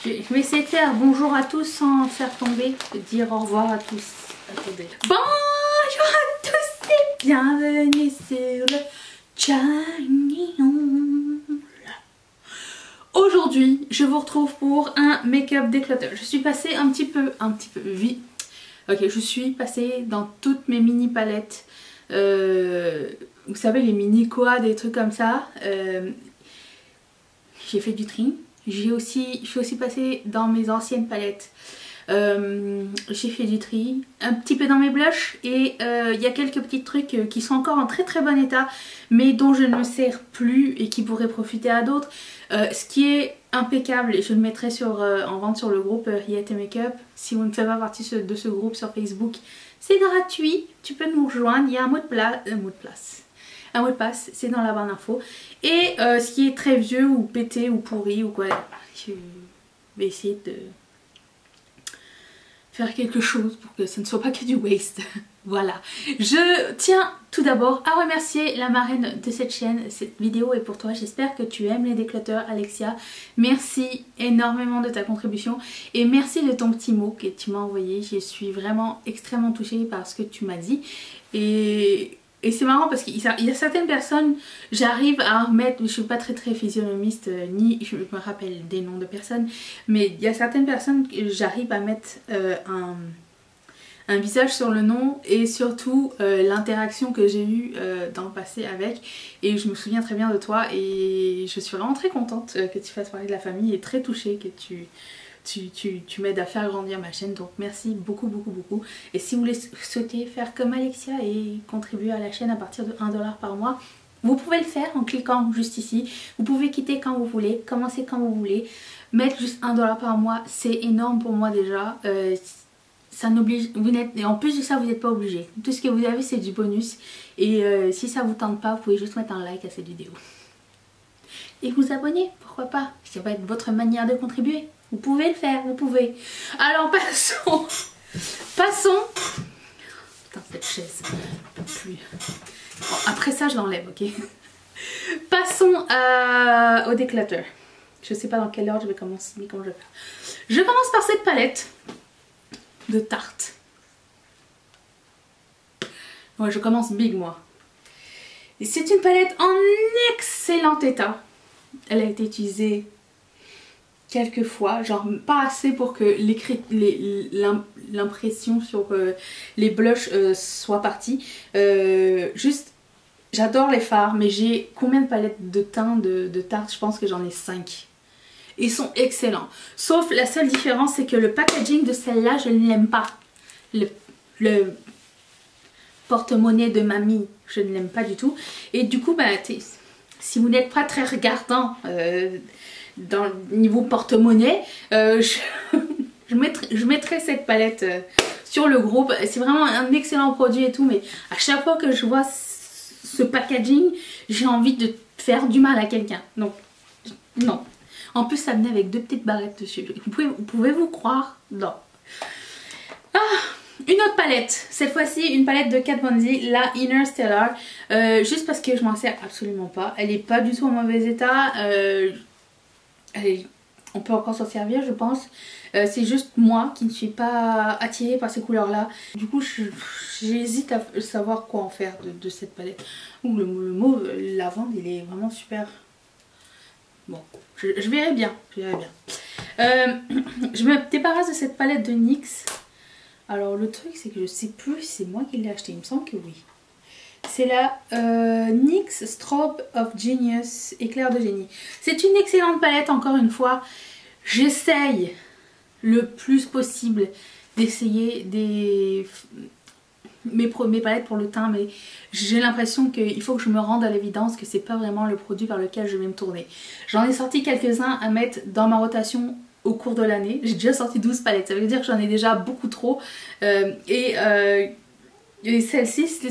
Je vais essayer de faire bonjour à tous sans faire tomber, dire au revoir à tous. Attendez. Bonjour à tous et bienvenue sur le channel. Aujourd'hui, je vous retrouve pour un make-up déclutter. Je suis passée un petit peu vite. Ok, je suis passée dans toutes mes mini palettes. Vous savez, les mini quads, des trucs comme ça. J'ai fait du tri. Je suis aussi passée dans mes anciennes palettes. J'ai fait du tri, un petit peu dans mes blushs et il y a quelques petits trucs qui sont encore en très très bon état mais dont je ne me sers plus et qui pourraient profiter à d'autres. Ce qui est impeccable, et je le mettrai en vente sur le groupe Riette Makeup. Si vous ne faites pas partie de ce groupe sur Facebook, c'est gratuit, tu peux nous rejoindre, il y a un mot de passe, c'est dans la barre d'infos. Et ce qui est très vieux ou pété ou pourri ou quoi, je vais essayer de faire quelque chose pour que ce ne soit pas que du waste. Voilà. Je tiens tout d'abord à remercier la marraine de cette chaîne. Cette vidéo est pour toi. J'espère que tu aimes les déclutters, Alexia. Merci énormément de ta contribution et merci de ton petit mot que tu m'as envoyé. Je suis vraiment extrêmement touchée par ce que tu m'as dit. Et c'est marrant parce qu'il y a certaines personnes, j'arrive à remettre, je suis pas très physionomiste, ni je me rappelle des noms de personnes, mais il y a certaines personnes que j'arrive à mettre un visage sur le nom et surtout l'interaction que j'ai eue dans le passé avec. Et je me souviens très bien de toi et je suis vraiment très contente que tu fasses parler de la famille et très touchée que tu m'aides à faire grandir ma chaîne, donc merci beaucoup. Et si vous souhaitez faire comme Alexia et contribuer à la chaîne à partir de 1 $ par mois, vous pouvez le faire en cliquant juste ici. Vous pouvez quitter quand vous voulez, commencer quand vous voulez, mettre juste 1 $ par mois, c'est énorme pour moi déjà. Ça n'oblige, et en plus de ça vous n'êtes pas obligé. Tout ce que vous avez c'est du bonus et si ça vous tente pas, vous pouvez juste mettre un like à cette vidéo. Et vous abonner, pourquoi pas? Ça va être votre manière de contribuer. Vous pouvez le faire, vous pouvez. Alors passons. Putain, cette chaise, je peux plus. Bon, après ça je l'enlève, ok. Passons au déclutter. Je sais pas dans quelle ordre je vais commencer, mais comment je vais faire. Je commence par cette palette de Tarte. Ouais, je commence big moi. Et c'est une palette en excellent état. Elle a été utilisée quelques fois, genre pas assez pour que l'impression sur les blushs soit partie. Juste, j'adore les fards, mais j'ai combien de palettes de teint de Tarte? Je pense que j'en ai 5. Ils sont excellents. Sauf la seule différence, c'est que le packaging de celle-là, je ne l'aime pas. Le porte-monnaie de mamie, je ne l'aime pas du tout. Et du coup, bah, si vous n'êtes pas très regardant dans le niveau porte-monnaie, je mettrai cette palette sur le groupe. C'est vraiment un excellent produit et tout, mais à chaque fois que je vois ce packaging, j'ai envie de faire du mal à quelqu'un. Donc, non. En plus, ça venait avec 2 petites barrettes dessus. Pouvez-vous croire? Non. Ah, une autre palette. Cette fois-ci, une palette de Kat Von D, la Inner Stellar. Juste parce que je m'en sers absolument pas. Elle est pas du tout en mauvais état. On peut encore s'en servir, je pense. C'est juste moi qui ne suis pas attirée par ces couleurs-là. Du coup, j'hésite à savoir quoi en faire de cette palette. Le mauve lavande, il est vraiment super. Bon, je verrai bien, je me débarrasse de cette palette de NYX. Alors le truc c'est que je sais plus si c'est moi qui l'ai acheté, il me semble que oui. C'est la NYX Strobe of Genius Éclair de génie. C'est une excellente palette, encore une fois. J'essaye le plus possible d'essayer mes palettes pour le teint, mais j'ai l'impression qu'il faut que je me rende à l'évidence que c'est pas vraiment le produit vers lequel je vais me tourner. J'en ai sorti quelques-uns à mettre dans ma rotation au cours de l'année. J'ai déjà sorti 12 palettes, ça veut dire que j'en ai déjà beaucoup trop. Et celle-ci, c'était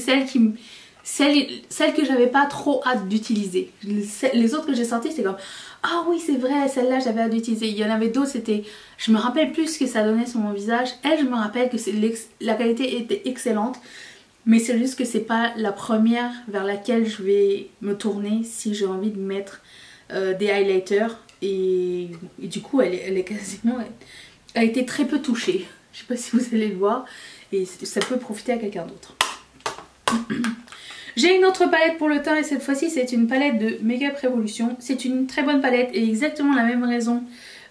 celle que j'avais pas trop hâte d'utiliser. Les autres que j'ai sorties, c'est comme ah oui c'est vrai, celle-là j'avais hâte d'utiliser. Il y en avait d'autres, c'était je me rappelle plus ce que ça donnait sur mon visage. Elle, je me rappelle que la qualité était excellente, mais c'est juste que c'est pas la première vers laquelle je vais me tourner si j'ai envie de mettre des highlighters Et du coup elle est quasiment... Elle a été très peu touchée. Je sais pas si vous allez le voir. Et ça peut profiter à quelqu'un d'autre. J'ai une autre palette pour le teint et cette fois-ci c'est une palette de Makeup Revolution. C'est une très bonne palette et exactement la même raison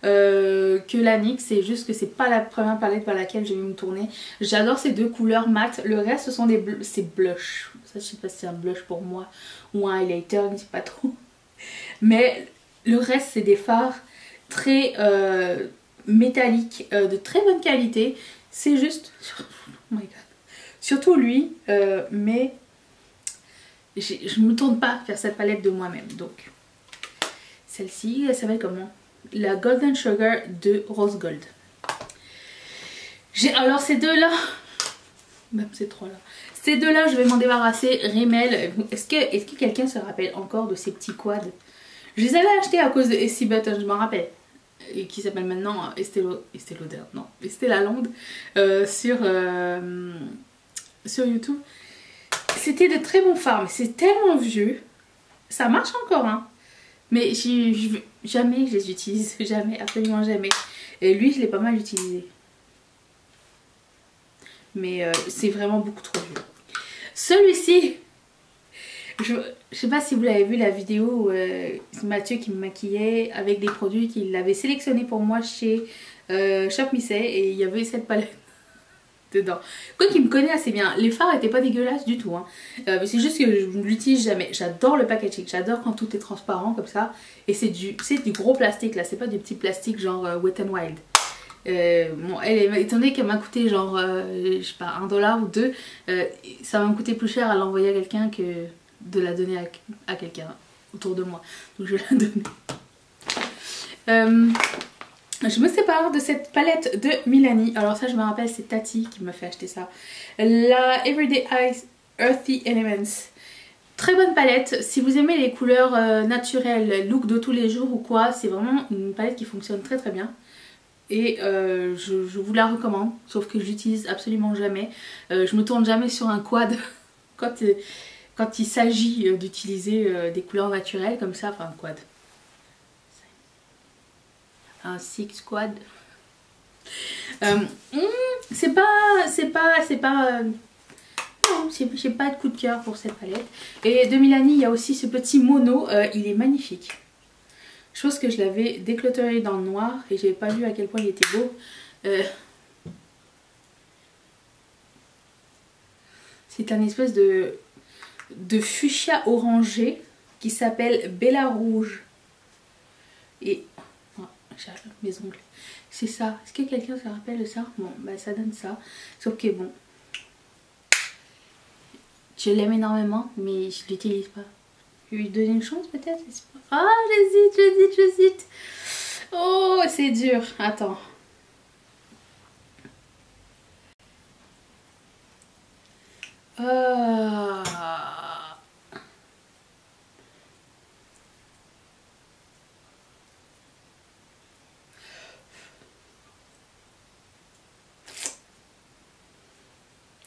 que la NYX. C'est juste que c'est pas la première palette par laquelle je vais me tourner. J'adore ces deux couleurs mat. Le reste ce sont des blush. Ça je sais pas si c'est un blush pour moi ou un highlighter, je ne sais pas trop. Mais le reste c'est des fards très métalliques de très bonne qualité. C'est juste... Oh my god. Surtout lui, mais... je me tourne pas vers cette palette de moi-même. Donc celle-ci, elle s'appelle comment? La Golden Sugar de Rose Gold. Alors ces deux-là, même ces trois-là, ces deux-là je vais m'en débarrasser. Rimmel, est-ce que quelqu'un se rappelle encore de ces petits quads? Je les avais achetés à cause de Essie Button, je m'en rappelle. Et qui s'appelle maintenant Estée Lauder, non, Estée Lalonde sur YouTube. C'était de très bons fards, mais c'est tellement vieux. Ça marche encore, hein. Mais jamais je les utilise. Jamais, absolument jamais. Et lui, je l'ai pas mal utilisé. Mais c'est vraiment beaucoup trop vieux. Celui-ci, je sais pas si vous l'avez vu la vidéo où c'est Mathieu qui me maquillait avec des produits qu'il avait sélectionnés pour moi chez Shop Missy. Et il y avait cette palette dedans. Quoi qu'il me connaît assez bien. Les fards étaient pas dégueulasses du tout, hein. C'est juste que je ne l'utilise jamais. J'adore le packaging, j'adore quand tout est transparent comme ça. Et c'est du gros plastique là, c'est pas du petit plastique genre Wet n Wild. Bon, étant donné qu'elle m'a coûté genre je sais pas, $1 ou 2, ça va me coûter plus cher à l'envoyer à quelqu'un que de la donner à quelqu'un autour de moi. Donc je vais la donner. Je me sépare de cette palette de Milani. Alors ça je me rappelle, c'est Tati qui m'a fait acheter ça. La Everyday Eyes Earthy Elements. Très bonne palette. Si vous aimez les couleurs naturelles, look de tous les jours ou quoi, c'est vraiment une palette qui fonctionne très très bien. Et je vous la recommande. Sauf que je l'utilise absolument jamais. Je me tourne jamais sur un quad quand il s'agit d'utiliser des couleurs naturelles comme ça. Enfin un quad. Un six quad. C'est pas non, j'ai pas de coup de cœur pour cette palette. Et de Milani, il y a aussi ce petit mono, il est magnifique. Je pense que je l'avais déclotéré dans le noir et j'avais pas vu à quel point il était beau. C'est un espèce de fuchsia orangé qui s'appelle Bella Rouge. Et j'ai mes ongles. C'est ça. Est-ce que quelqu'un se rappelle de ça? Bon, bah ça donne ça. Sauf que bon, je l'aime énormément, mais je l'utilise pas. Je vais lui donner une chance peut-être. Ah, j'hésite. Oh, c'est dur. Attends.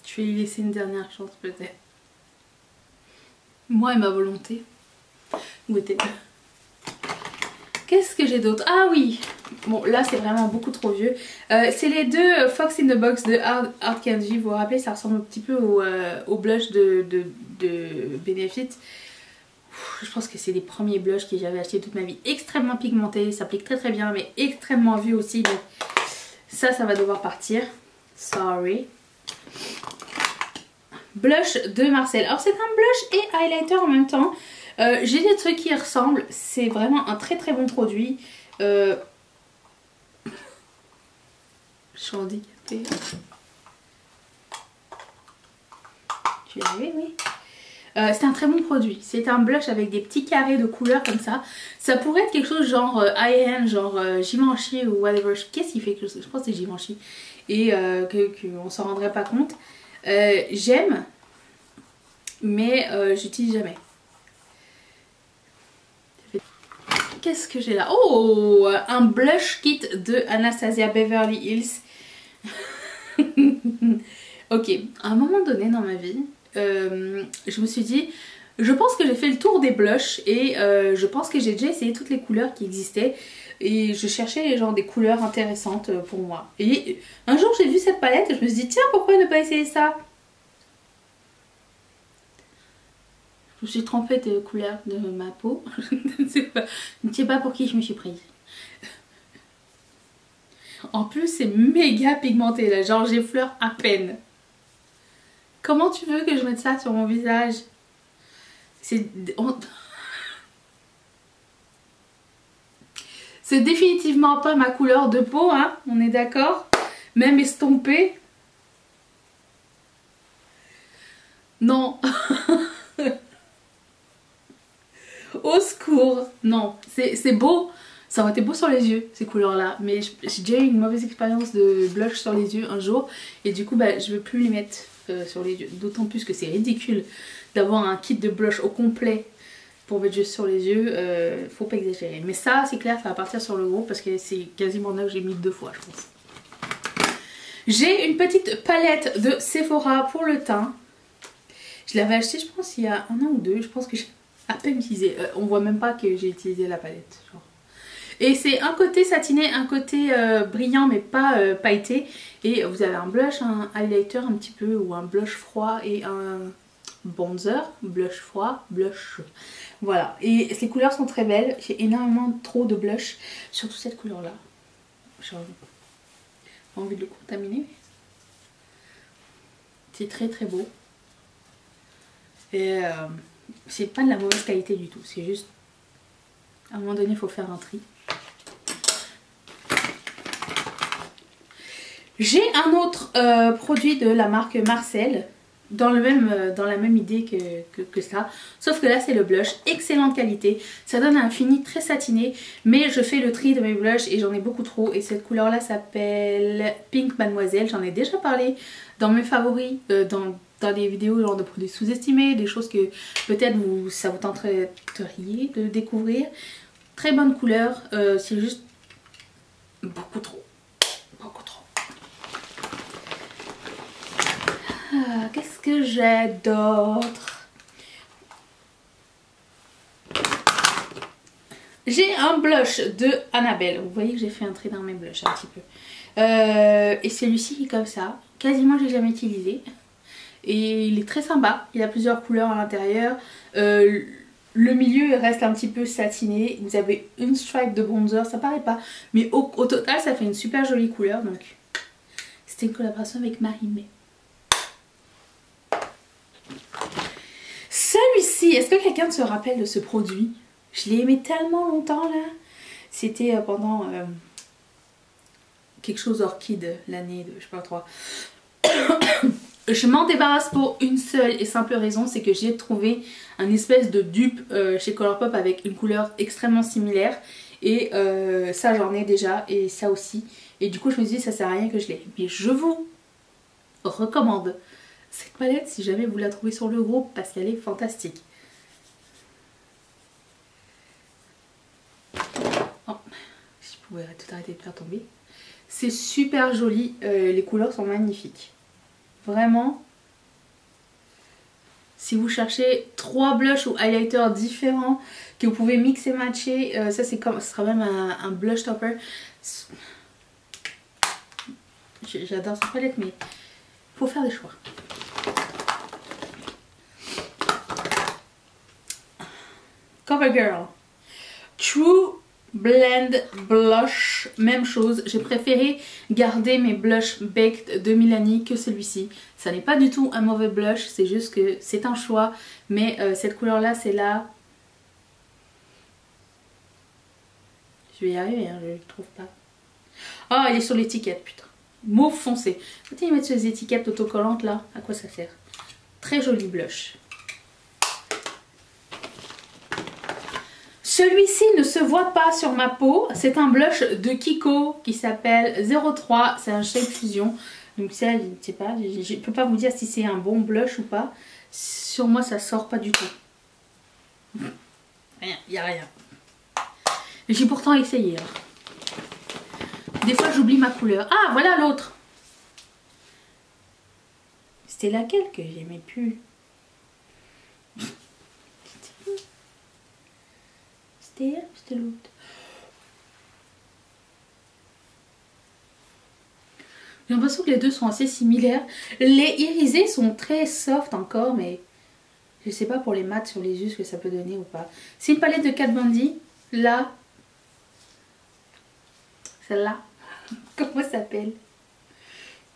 Je vais lui laisser une dernière chance peut-être. Moi et ma volonté. Goûtez. Qu'est-ce que j'ai d'autre? Ah oui. Bon là c'est vraiment beaucoup trop vieux. C'est les deux Fox in the Box de Hard Candy. Vous vous rappelez, ça ressemble un petit peu au blush de Benefit. Je pense que c'est les premiers blushs que j'avais acheté toute ma vie. Extrêmement pigmenté, ça applique très très bien, mais extrêmement vieux aussi. Donc ça va devoir partir. Sorry. Blush de Marcel. Alors c'est un blush et highlighter en même temps. J'ai des trucs qui y ressemblent. C'est vraiment un très très bon produit. Je suis handicapée. Tu l'as vu, oui. C'est un très bon produit. C'est un blush avec des petits carrés de couleurs comme ça. Ça pourrait être quelque chose genre high-end, genre Givenchy ou whatever. Qu'est-ce qu'il fait? Je pense que c'est Givenchy. Et qu'on s'en rendrait pas compte. J'aime, mais j'utilise jamais. Qu'est-ce que j'ai là? Oh, un blush kit de Anastasia Beverly Hills. Ok, à un moment donné dans ma vie, je me suis dit, Je pense que j'ai fait le tour des blushs et je pense que j'ai déjà essayé toutes les couleurs qui existaient. Et je cherchais genre des couleurs intéressantes pour moi. Et un jour j'ai vu cette palette et je me suis dit tiens, pourquoi ne pas essayer ça? Je me suis trompée de couleur de ma peau. Je ne sais pas pour qui je me suis prise. En plus c'est méga pigmenté là, genre j'effleure à peine. Comment tu veux que je mette ça sur mon visage? C'est définitivement pas ma couleur de peau, hein, on est d'accord? Même estompée. Non. Au secours. Non, c'est beau. Ça aurait été beau sur les yeux, ces couleurs-là. Mais j'ai déjà eu une mauvaise expérience de blush sur les yeux un jour. Et du coup, bah, je ne veux plus les mettre sur les yeux. D'autant plus que c'est ridicule d'avoir un kit de blush au complet pour mettre juste sur les yeux. Faut pas exagérer. Mais ça, c'est clair, ça va partir sur le gros parce que c'est quasiment là que j'ai mis 2 fois, je pense. J'ai une petite palette de Sephora pour le teint. Je l'avais achetée, je pense, il y a 1 an ou 2. Je pense que j'ai à peine utilisé. On voit même pas que j'ai utilisé la palette. Genre. Et c'est un côté satiné, un côté brillant mais pas pailleté. Et vous avez un blush, un highlighter un petit peu, ou un blush froid et un bronzer. Blush froid, blush chaud. Voilà. Et les couleurs sont très belles. J'ai énormément trop de blush. Surtout cette couleur-là. J'ai envie de le contaminer. C'est très très beau. Et c'est pas de la mauvaise qualité du tout. C'est juste, à un moment donné, il faut faire un tri. J'ai un autre produit de la marque Marcel. Dans la même idée que ça. Sauf que là, c'est le blush. Excellente qualité. Ça donne un fini très satiné. Mais je fais le tri de mes blushs et j'en ai beaucoup trop. Et cette couleur-là s'appelle Pink Mademoiselle. J'en ai déjà parlé dans mes favoris. Dans des vidéos genre de produits sous-estimés, des choses que peut-être ça vous tenteriez de découvrir. Très bonne couleur, c'est juste beaucoup trop. Beaucoup trop. Qu'est-ce que j'ai d'autre? J'ai un blush de Annabelle. Vous voyez que j'ai fait un trait dans mes blushs un petit peu. Et celui-ci est comme ça. Quasiment je l'ai jamais utilisé. Et il est très sympa, il a plusieurs couleurs à l'intérieur. Le milieu reste un petit peu satiné. Vous avez une stripe de bronzer, ça paraît pas. Mais au total ça fait une super jolie couleur. Donc c'était une collaboration avec Marie-May. Celui-ci, est-ce que quelqu'un se rappelle de ce produit? Je l'ai aimé tellement longtemps là. C'était pendant quelque chose orchide, l'année de je sais pas trop. Je m'en débarrasse pour une seule et simple raison, c'est que j'ai trouvé un espèce de dupe chez Colourpop avec une couleur extrêmement similaire. Et ça j'en ai déjà et ça aussi. Et du coup je me suis dit ça sert à rien que je l'ai. Mais je vous recommande cette palette si jamais vous la trouvez sur le gros parce qu'elle est fantastique. Oh, si je pouvais tout arrêter de faire tomber. C'est super joli, les couleurs sont magnifiques. Vraiment, si vous cherchez 3 blushs ou highlighters différents que vous pouvez mixer matcher, ça c'est comme, ce sera même un blush topper. J'adore cette palette mais il faut faire des choix. CoverGirl True Blend Blush, même chose, j'ai préféré garder mes blushs Baked de Milani que celui-ci. Ça n'est pas du tout un mauvais blush, c'est juste que c'est un choix, mais cette couleur là c'est là. Je vais y arriver, hein, je ne le trouve pas. Ah, il est sur l'étiquette, putain. Mauve foncé. Quand ils mettent ces étiquettes autocollantes là, à quoi ça sert? Très joli blush. Celui-ci ne se voit pas sur ma peau, c'est un blush de Kiko qui s'appelle 03, c'est un shade fusion. Donc ça, je ne sais pas, je ne peux pas vous dire si c'est un bon blush ou pas. Sur moi ça sort pas du tout. Rien, il n'y a rien. J'ai pourtant essayé. Hein. Des fois j'oublie ma couleur. Ah voilà l'autre. C'était laquelle que j'aimais plus? C'était l'autre. J'ai l'impression que les deux sont assez similaires. Les irisés sont très soft encore, mais je sais pas pour les mats sur les yeux ce que ça peut donner ou pas. C'est une palette de Kat Von D. Là, celle-là, comment elle s'appelle?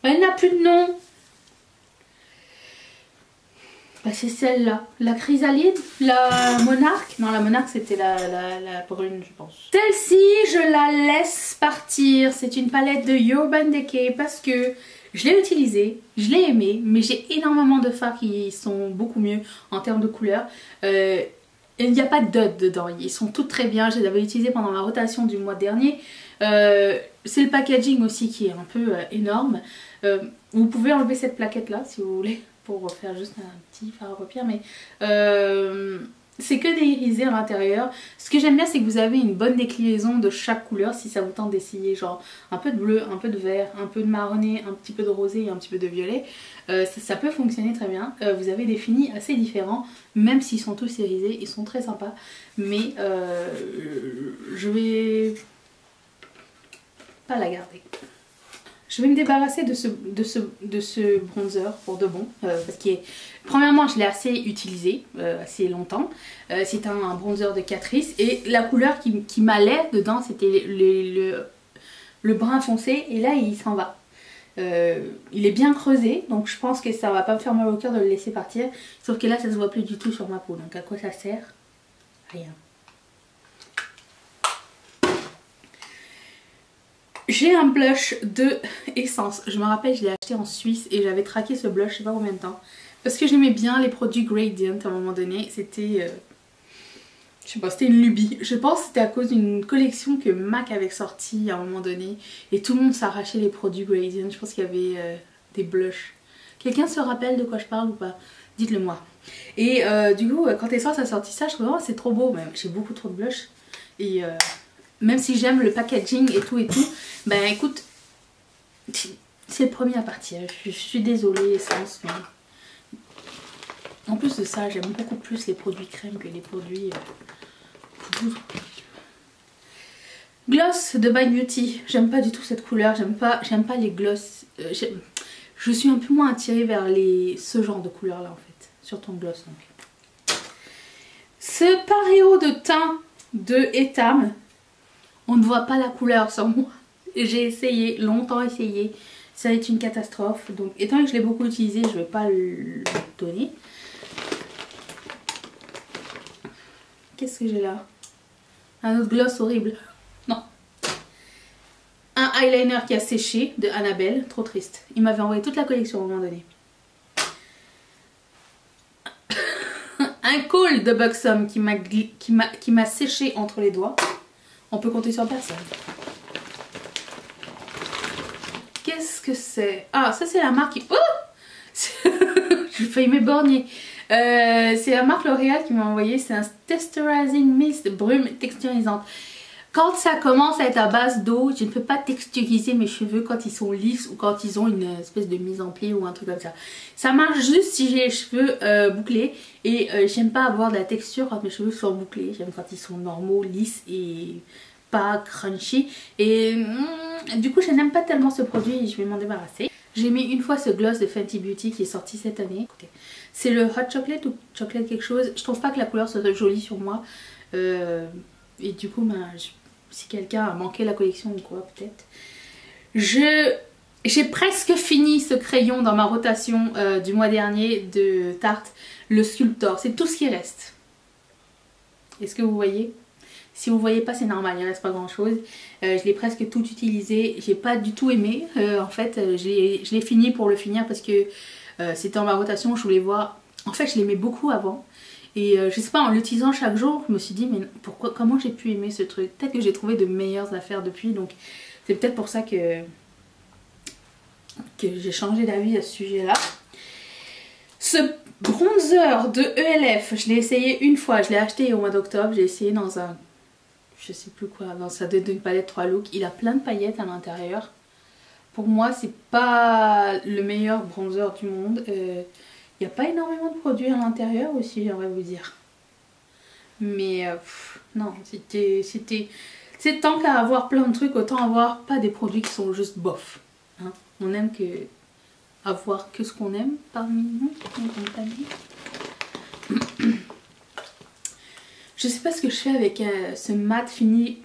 Elle n'a plus de nom. Bah, c'est celle-là, la chrysalide, la monarque. Non, la monarque c'était la brune, je pense. Celle-ci, je la laisse partir. C'est une palette de Urban Decay parce que je l'ai utilisée, je l'ai aimée, mais j'ai énormément de fards qui sont beaucoup mieux en termes de couleur. Il n'y a pas de dot dedans, ils sont toutes très bien. Je les avais utilisées pendant ma rotation du mois dernier. C'est le packaging aussi qui est un peu énorme. Vous pouvez enlever cette plaquette là si vous voulez, pour faire juste un petit fard à paupières, mais c'est que des irisés à l'intérieur. Ce que j'aime bien, c'est que vous avez une bonne déclinaison de chaque couleur si ça vous tente d'essayer, genre un peu de bleu, un peu de vert, un peu de marronné, un petit peu de rosé et un petit peu de violet. Ça peut fonctionner très bien. Vous avez des finis assez différents, même s'ils sont tous irisés, ils sont très sympas. Mais je vais pas la garder. Je vais me débarrasser de ce bronzer pour de bon, parce que premièrement je l'ai assez utilisé, assez longtemps. C'est un bronzer de Catrice et la couleur qui m'allait dedans c'était le brun foncé, et là il s'en va. Il est bien creusé, donc je pense que ça va pas me faire mal au cœur de le laisser partir, sauf que là ça se voit plus du tout sur ma peau, donc à quoi ça sert? Rien. J'ai un blush de Essence. Je me rappelle, je l'ai acheté en Suisse et j'avais traqué ce blush, je sais pas combien de temps. Parce que j'aimais bien les produits Gradient à un moment donné. C'était, je sais pas, c'était une lubie. Je pense que c'était à cause d'une collection que MAC avait sortie à un moment donné. Et tout le monde s'arrachait les produits Gradient. Je pense qu'il y avait des blushs. Quelqu'un se rappelle de quoi je parle ou pas? Dites-le moi. Et du coup, quand Essence a sorti ça, je trouvais, oh, c'est trop beau. J'ai beaucoup trop de blush. Et même si j'aime le packaging et tout, ben écoute, c'est le premier à partir. Je suis désolée, Essence, mais en plus de ça, j'aime beaucoup plus les produits crème que les produits poudre. Gloss de By Beauty. J'aime pas du tout cette couleur. J'aime pas les gloss. Je suis un peu moins attirée vers ce genre de couleur là en fait. Surtout en gloss donc. Ce paréo de teint de Etam. On ne voit pas la couleur sur moi. J'ai essayé, longtemps essayé. Ça va être une catastrophe. Donc étant que je l'ai beaucoup utilisé, je ne vais pas le donner. Qu'est-ce que j'ai là? Un autre gloss horrible. Non. Un eyeliner qui a séché de Annabelle. Trop triste. Il m'avait envoyé toute la collection à un moment donné. Un col de Buxom qui m'a séché entre les doigts. On peut compter sur personne. Qu'est-ce que c'est? Ah, ça c'est la marque qui... Oh j'ai failli m'éborgner. C'est la marque L'Oréal qui m'a envoyé. C'est un Texturizing Mist brume texturisante. Quand ça commence à être à base d'eau, je ne peux pas texturiser mes cheveux quand ils sont lisses ou quand ils ont une espèce de mise en pli ou un truc comme ça. Ça marche juste si j'ai les cheveux bouclés, et j'aime pas avoir de la texture quand mes cheveux sont bouclés. J'aime quand ils sont normaux, lisses et pas crunchy. Et du coup je n'aime pas tellement ce produit et je vais m'en débarrasser. J'ai mis une fois ce gloss de Fenty Beauty qui est sorti cette année. C'est le Hot Chocolate ou Chocolate quelque chose. Je trouve pas que la couleur soit jolie sur moi. Et du coup, ben, si quelqu'un a manqué la collection ou quoi, peut-être. J'ai presque fini ce crayon dans ma rotation du mois dernier de Tarte, le Sculptor. C'est tout ce qui reste. Est-ce que vous voyez? Si vous voyez pas, c'est normal, il reste pas grand chose. Je l'ai presque tout utilisé. J'ai pas du tout aimé. En fait, je l'ai fini pour le finir parce que c'était en ma rotation. Je voulais voir. En fait, je l'aimais beaucoup avant. Et je sais pas, en l'utilisant chaque jour, je me suis dit, mais pourquoi, comment j'ai pu aimer ce truc? Peut-être que j'ai trouvé de meilleures affaires depuis, donc c'est peut-être pour ça que j'ai changé d'avis à ce sujet-là. Ce bronzer de ELF, je l'ai essayé une fois, je l'ai acheté au mois d'octobre, j'ai essayé dans un, je sais plus quoi, dans sa d'une palette 3 looks, il a plein de paillettes à l'intérieur. Pour moi, c'est pas le meilleur bronzer du monde. Il n'y a pas énormément de produits à l'intérieur aussi, j'aimerais vous dire. Mais non, c'est tant qu'à avoir plein de trucs, autant avoir pas des produits qui sont juste bof. Hein. On aime que avoir que ce qu'on aime parmi nous, en compagnie. Je sais pas ce que je fais avec ce mat fini,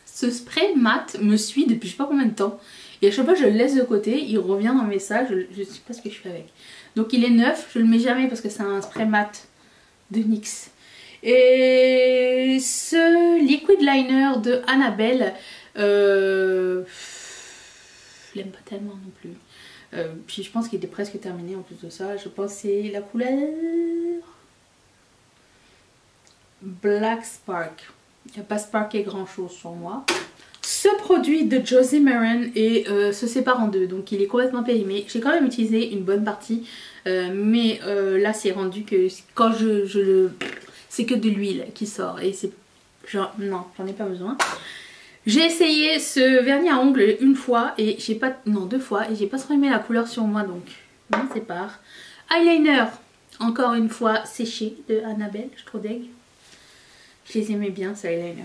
ce spray mat me suit depuis je sais pas combien de temps. Et à chaque fois je le laisse de côté, il revient dans mes sacs, je sais pas ce que je fais avec. Donc il est neuf, je le mets jamais parce que c'est un spray mat de NYX. Et ce liquid liner de Annabelle, je l'aime pas tellement non plus. Puis je pense qu'il était presque terminé en plus de ça. Je pense que c'est la couleur Black Spark. Il n'y a pas sparké grand chose sur moi. Ce produit de Josie Maran se sépare en deux, donc il est complètement périmé. J'ai quand même utilisé une bonne partie, mais là c'est rendu que quand je le... c'est que de l'huile qui sort et c'est genre non, j'en ai pas besoin. J'ai essayé ce vernis à ongles une fois et j'ai pas, non 2 fois, et j'ai pas trop aimé la couleur sur moi, donc je m'en sépare. Eyeliner, encore une fois séché de Annabelle, je trouve deg. Je les aimais bien ces eyeliners.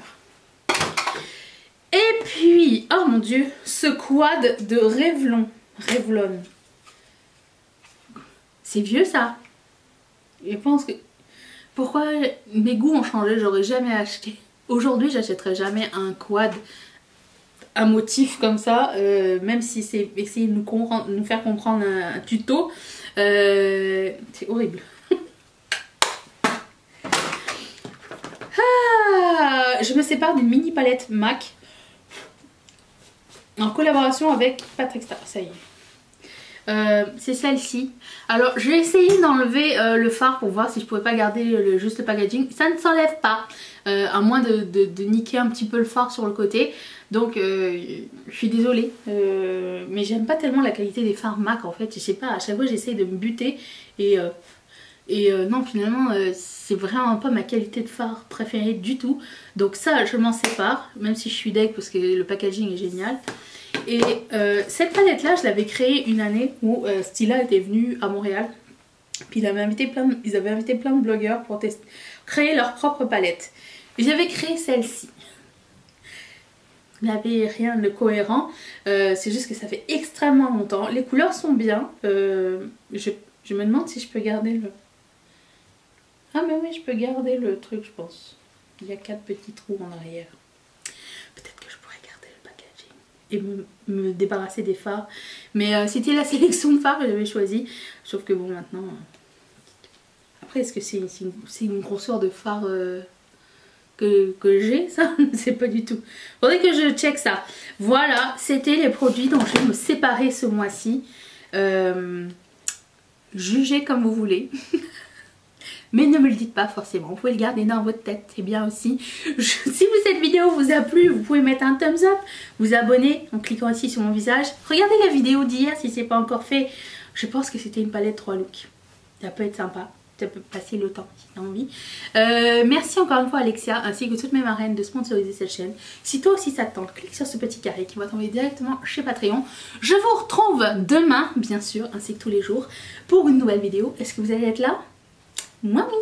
Et puis, oh mon dieu, ce quad de Revlon. C'est vieux ça. Je pense que... Pourquoi mes goûts ont changé, j'aurais jamais acheté. Aujourd'hui, j'achèterai jamais un quad à motif comme ça, même si c'est essayer de nous faire comprendre un tuto. C'est horrible. Je me sépare d'une mini palette MAC en collaboration avec Patrick Star, ça y est. C'est celle-ci. Alors j'ai essayé d'enlever le fard pour voir si je pouvais pas garder juste le packaging. Ça ne s'enlève pas, à moins de niquer un petit peu le fard sur le côté. Donc je suis désolée, mais j'aime pas tellement la qualité des fards MAC en fait. Je sais pas, à chaque fois j'essaye de me buter et non, finalement c'est vraiment pas ma qualité de fard préférée du tout. Donc ça je m'en sépare, même si je suis deg parce que le packaging est génial. Et cette palette là je l'avais créée une année où Stila était venu à Montréal. Puis ils avaient invité plein de blogueurs pour créer leur propre palette. J'avais créé celle-ci. Il n'y avait rien de cohérent, c'est juste que ça fait extrêmement longtemps. Les couleurs sont bien, je me demande si je peux garder le... Ah mais oui, je peux garder le truc je pense. Il y a 4 petits trous en arrière. Peut-être que je pourrais garder le packaging et me débarrasser des fards. Mais c'était la sélection de fards que j'avais choisi. Sauf que bon maintenant... Après est-ce que c'est une grosseur de fard que j'ai ça? C'est pas du tout. Faudrait que je check ça. Voilà, c'était les produits dont je vais me séparer ce mois-ci. Jugez comme vous voulez. Mais ne me le dites pas forcément, vous pouvez le garder dans votre tête, c'est bien aussi. Si cette vidéo vous a plu, vous pouvez mettre un thumbs up, vous abonner en cliquant ici sur mon visage. Regardez la vidéo d'hier si c'est pas encore fait. Je pense que c'était une palette 3 looks. Ça peut être sympa, ça peut passer le temps si t'as envie. Merci encore une fois Alexia ainsi que toutes mes marraines de sponsoriser cette chaîne. Si toi aussi ça te tente, clique sur ce petit carré qui va t'envoyer directement chez Patreon. Je vous retrouve demain bien sûr ainsi que tous les jours pour une nouvelle vidéo. Est-ce que vous allez être là? Moi oui.